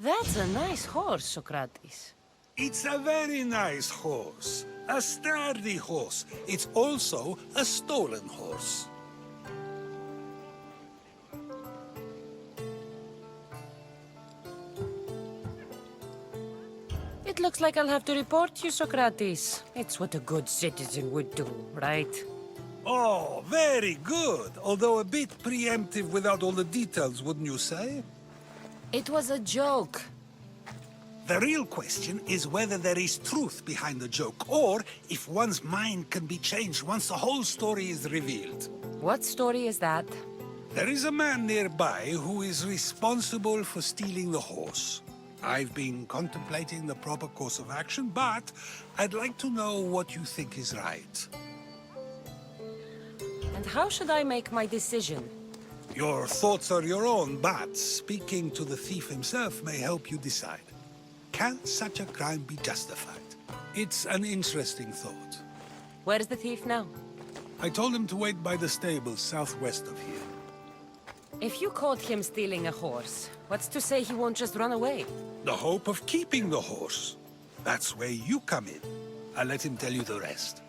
That's a nice horse, Socrates. It's a very nice horse. A sturdy horse. It's also a stolen horse. It looks like I'll have to report you, Socrates. It's what a good citizen would do, right? Oh, very good. Although a bit preemptive without all the details, wouldn't you say? It was a joke. The real question is whether there is truth behind the joke, or if one's mind can be changed once the whole story is revealed. What story is that? There is a man nearby who is responsible for stealing the horse. I've been contemplating the proper course of action, but I'd like to know what you think is right. And how should I make my decision? Your thoughts are your own, but speaking to the thief himself may help you decide. Can such a crime be justified? It's an interesting thought. Where is the thief now? I told him to wait by the stables southwest of here. If you caught him stealing a horse, what's to say he won't just run away? The hope of keeping the horse. That's where you come in. I'll let him tell you the rest.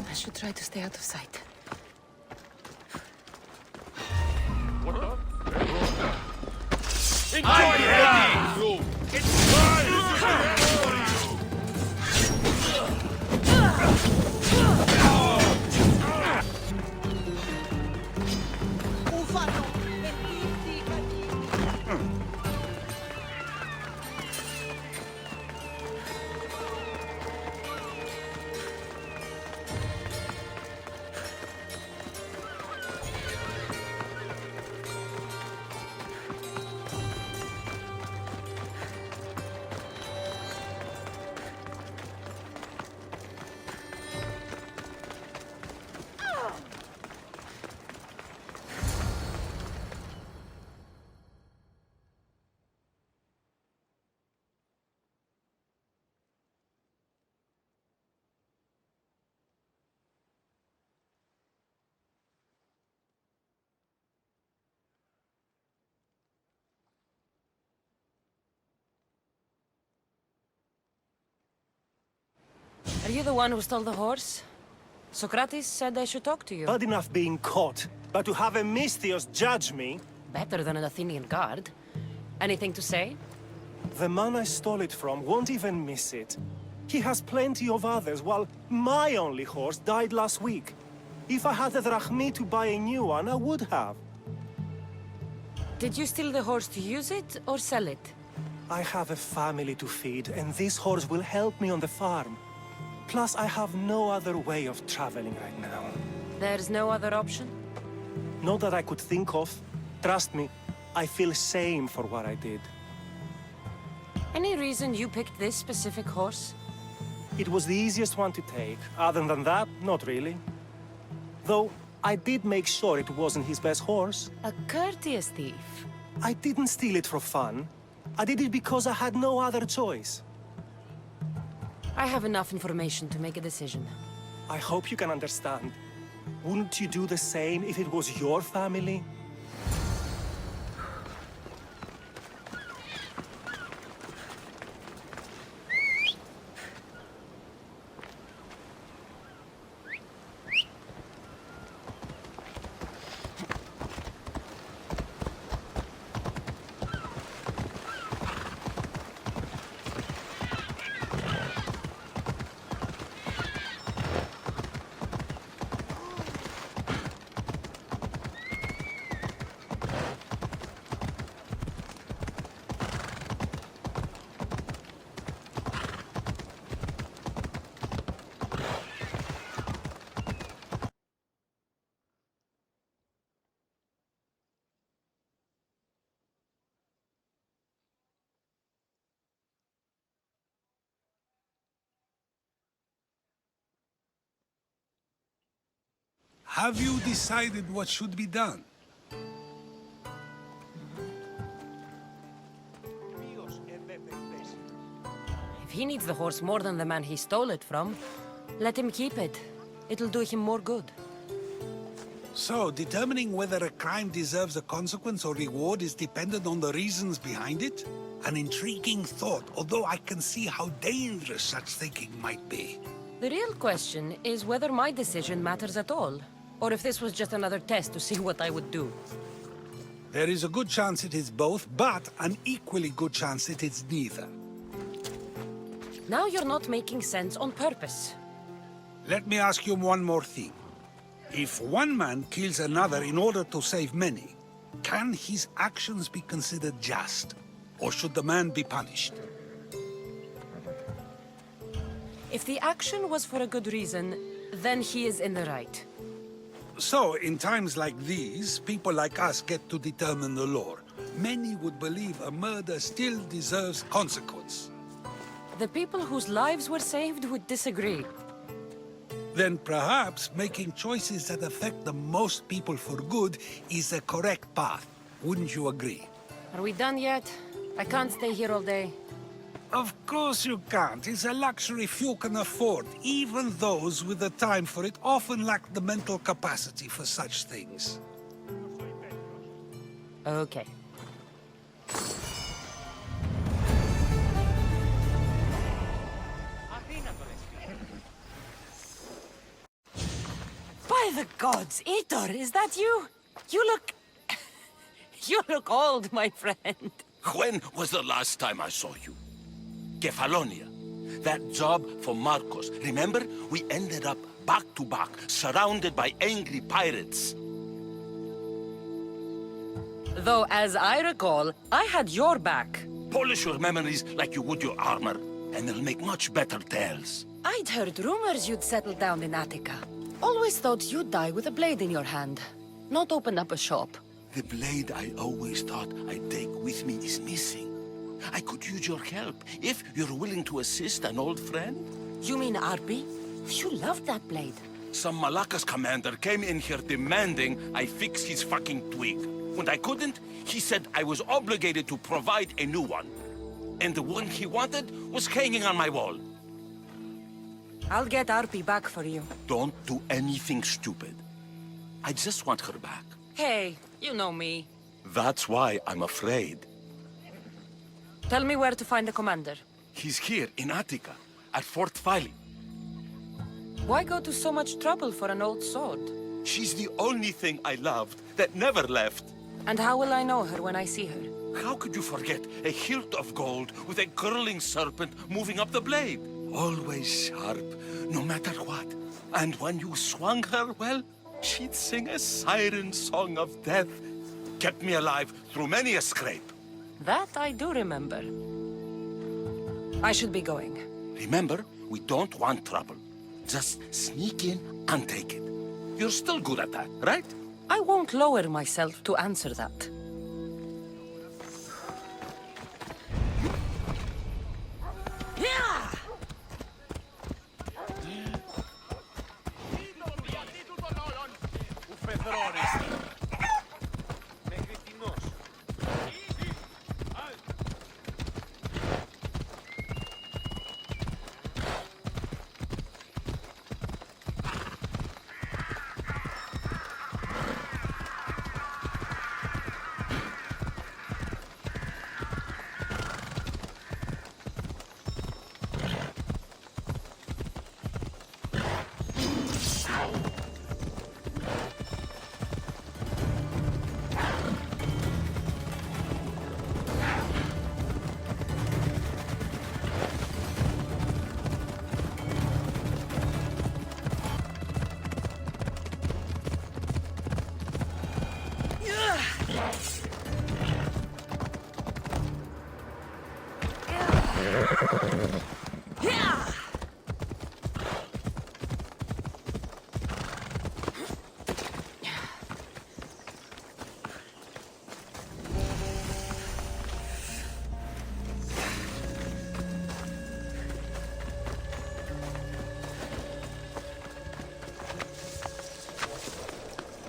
I should try to stay out of sight. What the? Enjoy it! It's time! Are you the one who stole the horse? Socrates said I should talk to you. Bad enough being caught, but to have a Misthios judge me? Better than an Athenian guard. Anything to say? The man I stole it from won't even miss it. He has plenty of others, while my only horse died last week. If I had the drachmi to buy a new one, I would have. Did you steal the horse to use it, or sell it? I have a family to feed, and this horse will help me on the farm. Plus, I have no other way of traveling right now. There's no other option? Not that I could think of. Trust me, I feel shame for what I did. Any reason you picked this specific horse? It was the easiest one to take. Other than that, not really. Though, I did make sure it wasn't his best horse. A courteous thief. I didn't steal it for fun. I did it because I had no other choice. I have enough information to make a decision. I hope you can understand. Wouldn't you do the same if it was your family? Have you decided what should be done? If he needs the horse more than the man he stole it from, let him keep it. It'll do him more good. So, determining whether a crime deserves a consequence or reward is dependent on the reasons behind it? An intriguing thought, although I can see how dangerous such thinking might be. The real question is whether my decision matters at all, or if this was just another test to see what I would do. There is a good chance it is both, but an equally good chance it is neither. Now you're not making sense on purpose. Let me ask you one more thing. If one man kills another in order to save many, can his actions be considered just? Or should the man be punished? If the action was for a good reason, then he is in the right. So, in times like these, people like us get to determine the law. Many would believe a murder still deserves consequence. The people whose lives were saved would disagree. Then perhaps making choices that affect the most people for good is the correct path. Wouldn't you agree? Are we done yet? I can't stay here all day. Of course you can't. It's a luxury few can afford. Even those with the time for it often lack the mental capacity for such things. Okay. By the gods, HEITOR, is that you? You look... you look old, my friend. When was the last time I saw you? Kefalonia. That job for Marcos. Remember? We ended up back to back, surrounded by angry pirates. Though, as I recall, I had your back. Polish your memories like you would your armor, and they'll make much better tales. I'd heard rumors you'd settled down in Attica. Always thought you'd die with a blade in your hand, not open up a shop. The blade I always thought I'd take with me is missing. I could use your help, if you're willing to assist an old friend. You mean Arpi? You loved that blade. Some Malakas commander came in here demanding I fix his fucking twig. When I couldn't, he said I was obligated to provide a new one. And the one he wanted was hanging on my wall. I'll get Arpi back for you. Don't do anything stupid. I just want her back. Hey, you know me. That's why I'm afraid. Tell me where to find the commander. He's here in Attica, at Fort Phili. Why go to so much trouble for an old sword? She's the only thing I loved that never left. And how will I know her when I see her? How could you forget a hilt of gold with a curling serpent moving up the blade? Always sharp, no matter what. And when you swung her, well, she'd sing a siren song of death. Kept me alive through many a scrape. That I do remember. I should be going. Remember, we don't want trouble. Just sneak in and take it. You're still good at that, right? I won't lower myself to answer that. Yeah!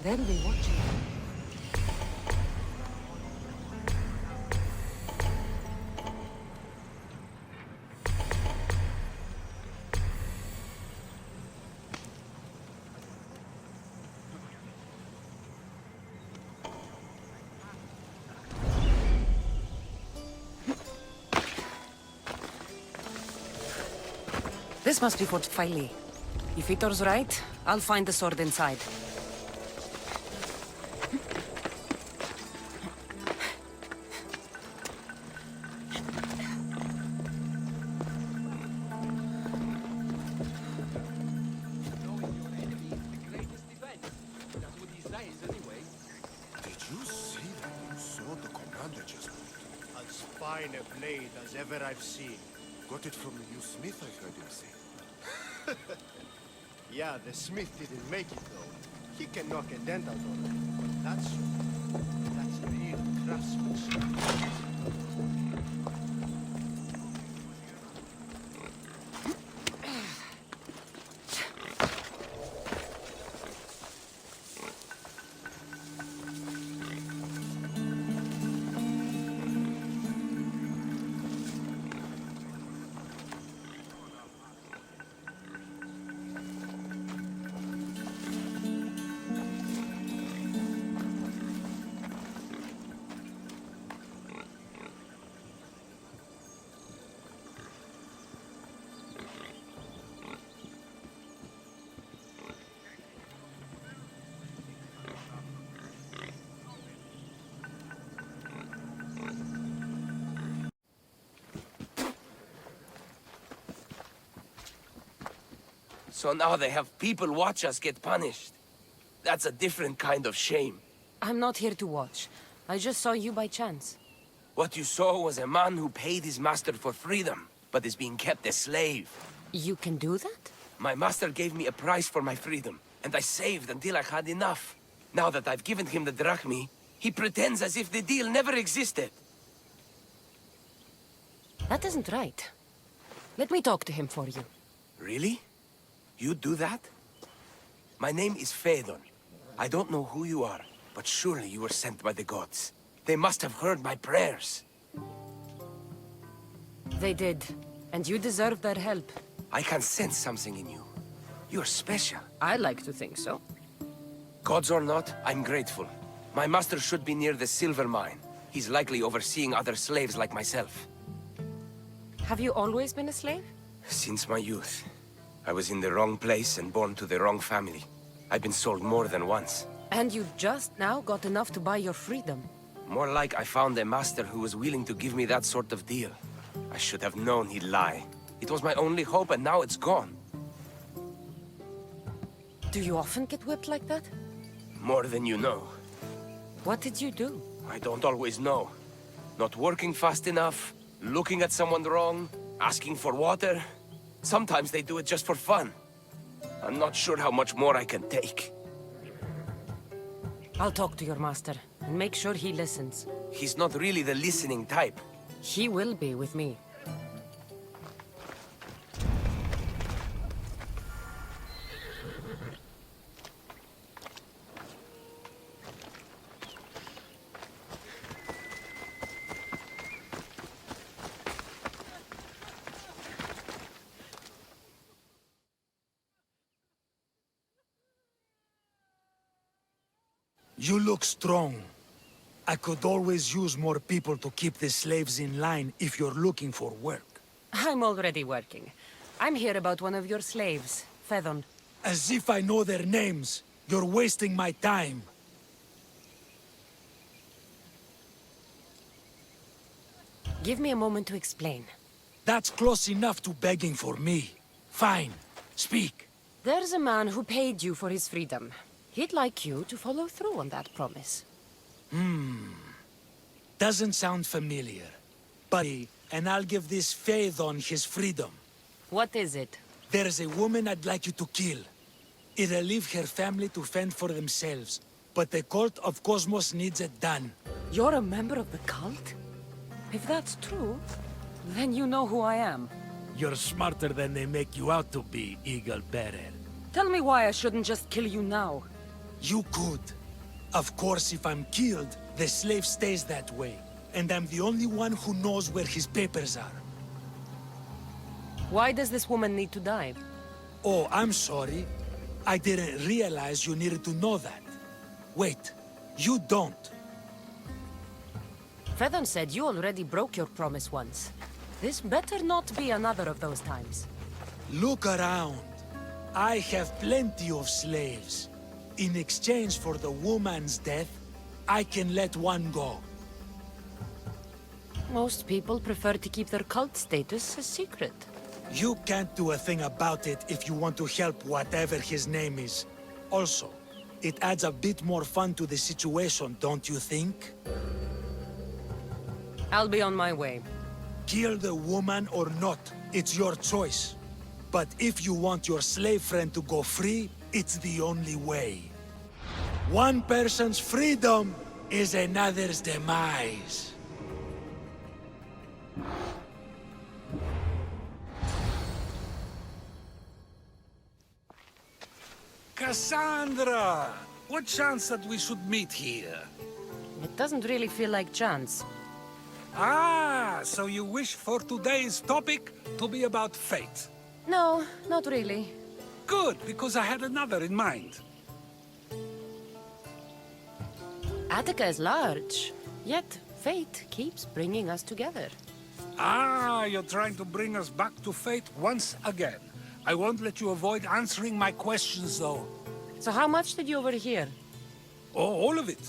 They'll be watching. This must be Fort Filey. If HEITOR's right, I'll find the sword inside. Did you see that sword the commander just bought? As fine a blade as ever I've seen. Got it from the new smith, I heard him say. Yeah, the smith didn't make it though. He can knock a dent out on it. But that's real craftsmanship. So now they have people watch us get punished. That's a different kind of shame. I'm not here to watch. I just saw you by chance. What you saw was a man who paid his master for freedom, but is being kept a slave. You can do that? My master gave me a price for my freedom, and I saved until I had enough. Now that I've given him the drachmi, he pretends as if the deal never existed. That isn't right. Let me talk to him for you. Really? You do that? My name is Phaedon. I don't know who you are, but surely you were sent by the gods. They must have heard my prayers. They did, and you deserve their help. I can sense something in you. You're special. I like to think so. Gods or not, I'm grateful. My master should be near the silver mine. He's likely overseeing other slaves like myself. Have you always been a slave? Since my youth. I was in the wrong place and born to the wrong family. I've been sold more than once. And you just now got enough to buy your freedom. More like I found a master who was willing to give me that sort of deal. I should have known he'd lie. It was my only hope, and now it's gone. Do you often get whipped like that? More than you know. What did you do? I don't always know. Not working fast enough, looking at someone wrong, asking for water. Sometimes they do it just for fun. I'm not sure how much more I can take. I'll talk to your master, and make sure he listens. He's not really the listening type. He will be with me. You look strong. I could always use more people to keep the slaves in line if you're looking for work. I'm already working. I'm here about one of your slaves, Phaedon. As if I know their names. You're wasting my time. Give me a moment to explain. That's close enough to begging for me. Fine. Speak. There's a man who paid you for his freedom. He'd like you to follow through on that promise. Doesn't sound familiar. Buddy, and I'll give this Phaedon his freedom. What is it? There's a woman I'd like you to kill. It'll leave her family to fend for themselves. But the cult of Cosmos needs it done. You're a member of the cult? If that's true, then you know who I am. You're smarter than they make you out to be, Eagle Bearer. Tell me why I shouldn't just kill you now. You could. Of course, if I'm killed, the slave stays that way. And I'm the only one who knows where his papers are. Why does this woman need to die? Oh, I'm sorry. I didn't realize you needed to know that. Wait, you don't. Fedon said you already broke your promise once. This better not be another of those times. Look around. I have plenty of slaves. In exchange for the woman's death, I can let one go. Most people prefer to keep their cult status a secret. You can't do a thing about it if you want to help whatever his name is. Also, it adds a bit more fun to the situation, don't you think? I'll be on my way. Kill the woman or not, it's your choice. But if you want your slave friend to go free, it's the only way. One person's freedom is another's demise. Cassandra! What chance that we should meet here? It doesn't really feel like chance. Ah, so you wish for today's topic to be about fate. No, not really. Good, because I had another in mind. Attica is large, yet fate keeps bringing us together. Ah, you're trying to bring us back to fate once again. I won't let you avoid answering my questions, though. So how much did you overhear? Oh, all of it.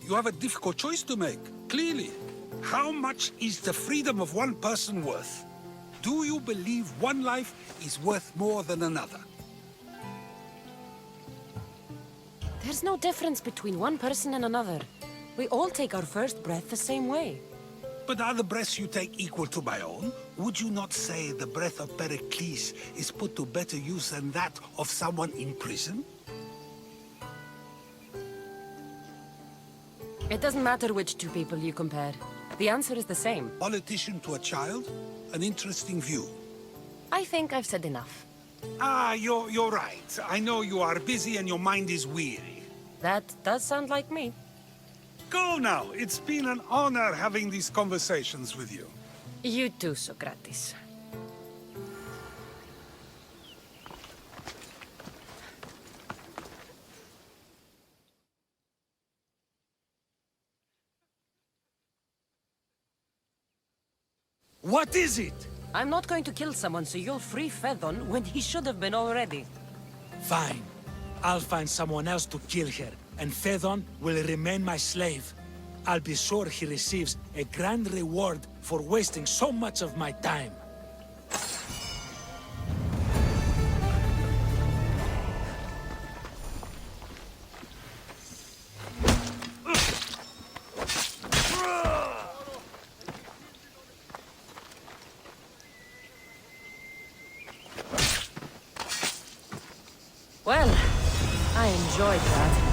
You have a difficult choice to make, clearly. How much is the freedom of one person worth? Do you believe one life is worth more than another? There's no difference between one person and another. We all take our first breath the same way. But are the breaths you take equal to my own? Would you not say the breath of Pericles is put to better use than that of someone in prison? It doesn't matter which two people you compare. The answer is the same. Politician to a child? An interesting view. I think I've said enough. Ah, you're right. I know you are busy and your mind is weary. That does sound like me. Go now. It's been an honor having these conversations with you. You too, Socrates. What is it? I'm not going to kill someone so you'll free Fedon when he should have been already. Fine. I'll find someone else to kill her, and Fedon will remain my slave. I'll be sure he receives a grand reward for wasting so much of my time. Well, I enjoyed that.